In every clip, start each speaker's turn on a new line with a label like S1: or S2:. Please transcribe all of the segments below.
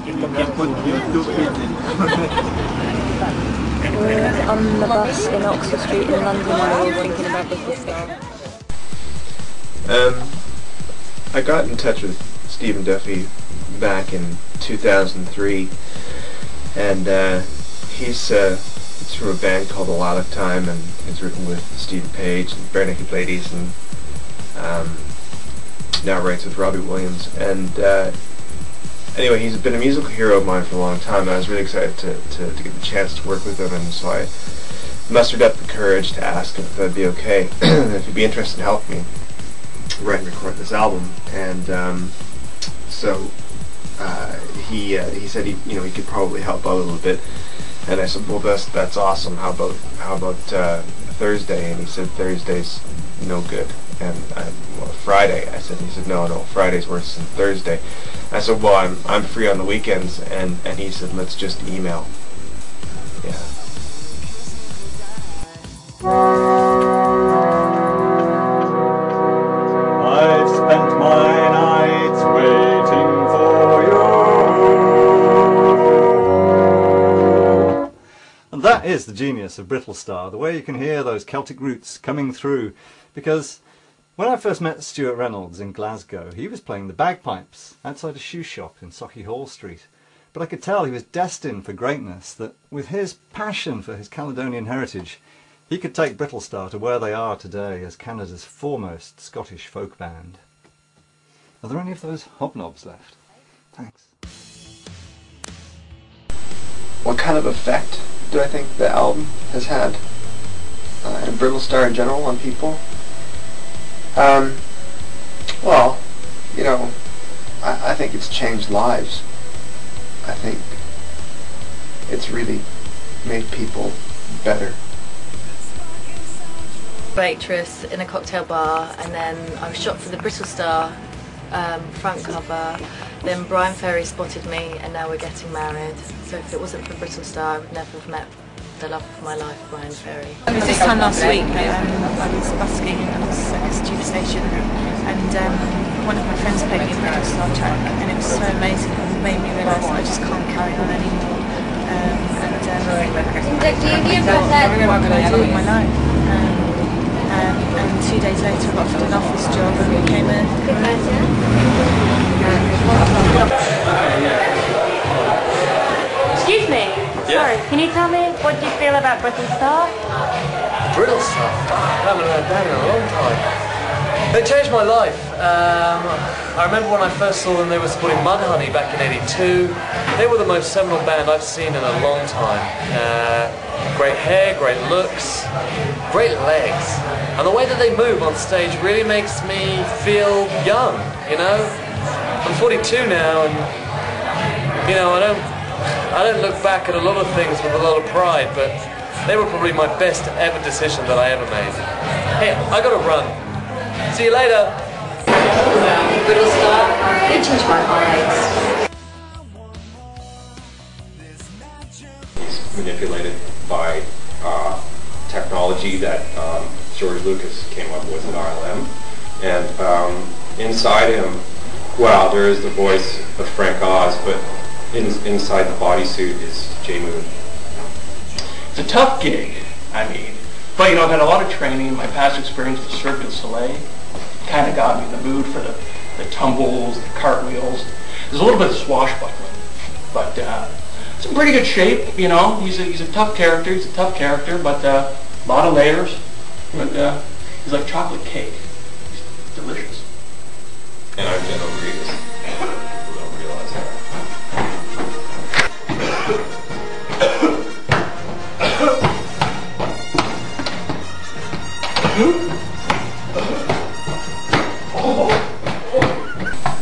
S1: We're on the bus in Oxford Street in London and we're thinking about Brittlestar.
S2: I got in touch with Stephen Duffy back in 2003, and he's from a band called A Lot of Time, and he's written with Steve Page and Bare Naked Ladies, and now writes with Robbie Williams. And anyway, he's been a musical hero of mine for a long time, and I was really excited to get the chance to work with him, and so I mustered up the courage to ask him if that'd be okay, if he'd be interested in helping me write and record this album. And so he said he could probably help out a little bit, and I said, well, that's awesome. How about Thursday? And he said Thursday's no good. And Friday, I said. He said no, Friday's worse than Thursday. I said, well, I'm free on the weekends, and he said, let's just email. Yeah.
S3: I've spent my nights waiting for you. And that is the genius of Brittlestar, the way you can hear those Celtic roots coming through. Because when I first met Stuart Reynolds in Glasgow, he was playing the bagpipes outside a shoe shop in Sauchiehall Street. But I could tell he was destined for greatness, that with his passion for his Caledonian heritage, he could take Brittlestar to where they are today as Canada's foremost Scottish folk band. Are there any of those hobnobs left? Thanks.
S2: What kind of effect do I think the album has had, and Brittlestar in general, on people? Well, I think it's changed lives. I think it's really made people better.
S1: Waitress in a cocktail bar, and then I was shot for the Brittlestar front cover. Then Brian Ferry spotted me, and now we're getting married. So if it wasn't for Brittlestar, I would never have met the love of my life, Brian Ferry.
S4: This time last week, I was busking across a tube station, and one of my friends played me a Brittlestar track, and it was so amazing. It made me realise that I just can't carry on anymore. I thought, what can I do with my life? And 2 days later, I got offered an office job and became a.
S5: Excuse me.
S6: Yeah.
S5: Sorry, can you tell me what you feel about Brittlestar?
S6: Brittlestar? I haven't heard that in a long time. They changed my life. I remember when I first saw them, they were supporting Mudhoney back in '82. They were the most seminal band I've seen in a long time. Great hair, great looks, great legs. And the way that they move on stage really makes me feel young, I'm 42 now, and, I don't look back at a lot of things with a lot of pride, but they were probably my best ever decision that I ever made. Hey, I gotta run. See you later.
S1: Brittlestar, they changed my life.
S7: It's manipulated by technology that George Lucas came up with at RLM, and inside him, well, there is the voice of Frank Oz, but inside the bodysuit is Jay Moon.
S8: It's a tough gig, but I've had a lot of training. My past experience with Cirque du Soleil kind of got me in the mood for the tumbles, the cartwheels. There's a little bit of swashbuckling, but it's in pretty good shape. He's a tough character. But a lot of layers. But he's like chocolate cake. He's delicious.
S7: And I'm General Grievous. People don't realize that.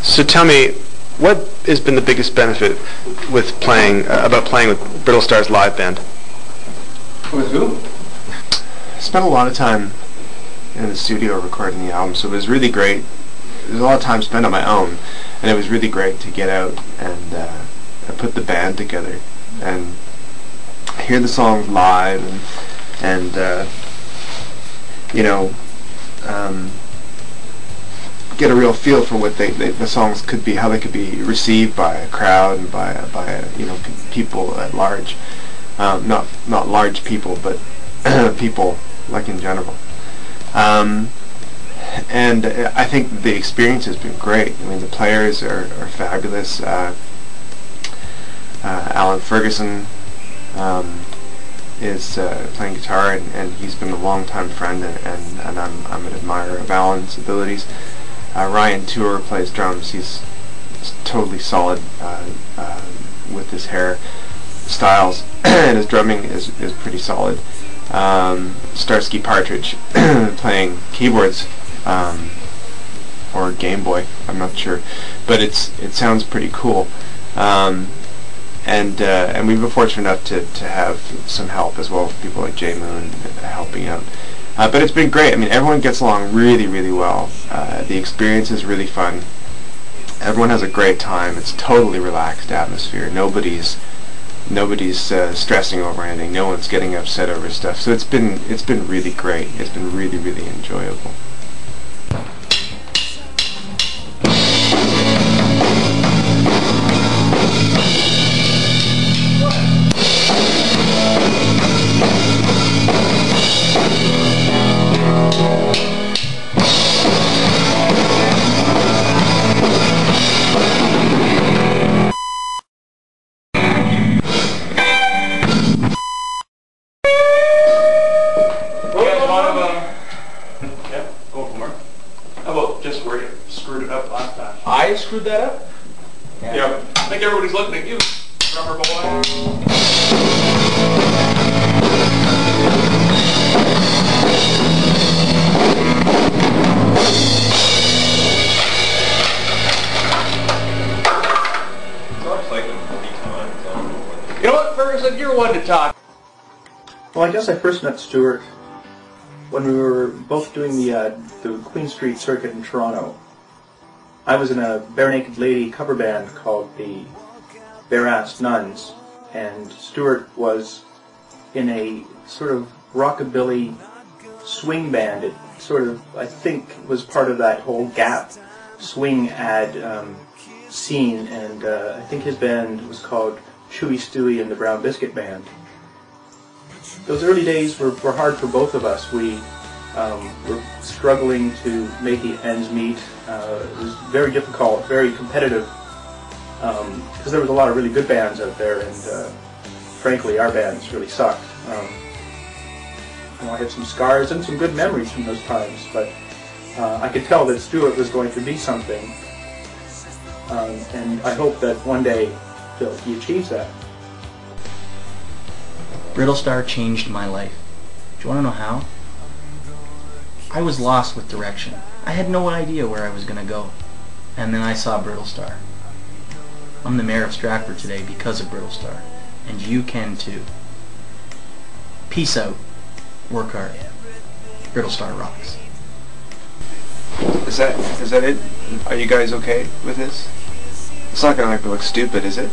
S2: So tell me, what has been the biggest benefit with playing with Brittlestar's live band?
S8: With who?
S2: I spent a lot of time in the studio recording the album, so it was really great. There's a lot of time spent on my own, and it was really great to get out and put the band together and hear the songs live, and get a real feel for what the songs could be, how they could be received by a crowd and by you know, people at large. Not large people, but people like in general. And I think the experience has been great. I mean, the players are fabulous. Alan Ferguson is playing guitar, and he's been a long-time friend, and I'm an admirer of Alan's abilities. Ryan Tour plays drums. He's totally solid with his hair styles, and his drumming is pretty solid. Starsky Partridge playing keyboards, or Game Boy, I'm not sure, but it sounds pretty cool. And we've been fortunate enough to have some help as well, people like Jay Moon helping out. But it's been great. I mean, everyone gets along really, really well. The experience is really fun. Everyone has a great time. It's totally relaxed atmosphere. Nobody's stressing over anything. No one's getting upset over stuff. So it's been really great. It's been really, really enjoyable.
S8: I screwed that up? Yeah. I think everybody's looking at you, drummer boy. You know what, Ferguson? You're one to talk.
S9: Well, I guess I first met Stuart when we were both doing the Queen Street circuit in Toronto. I was in a Bare Naked Lady cover band called the Bare-Assed Nuns, and Stuart was in a sort of rockabilly swing band. It sort of, I think, was part of that whole Gap swing ad scene, and I think his band was called Chewy Stewie and the Brown Biscuit Band. Those early days were hard for both of us. We were struggling to make the ends meet. It was very difficult, very competitive, because there was a lot of really good bands out there, and frankly, our bands really sucked. I had some scars and some good memories from those times, but I could tell that Stuart was going to be something, and I hope that one day he achieves that.
S10: Brittlestar changed my life. Do you want to know how? I was lost with direction. I had no idea where I was going to go. And then I saw Brittlestar. I'm the mayor of Stratford today because of Brittlestar. And you can too. Peace out. Work hard. Brittlestar rocks.
S2: Is that it? Are you guys okay with this? It's not going to look stupid, is it?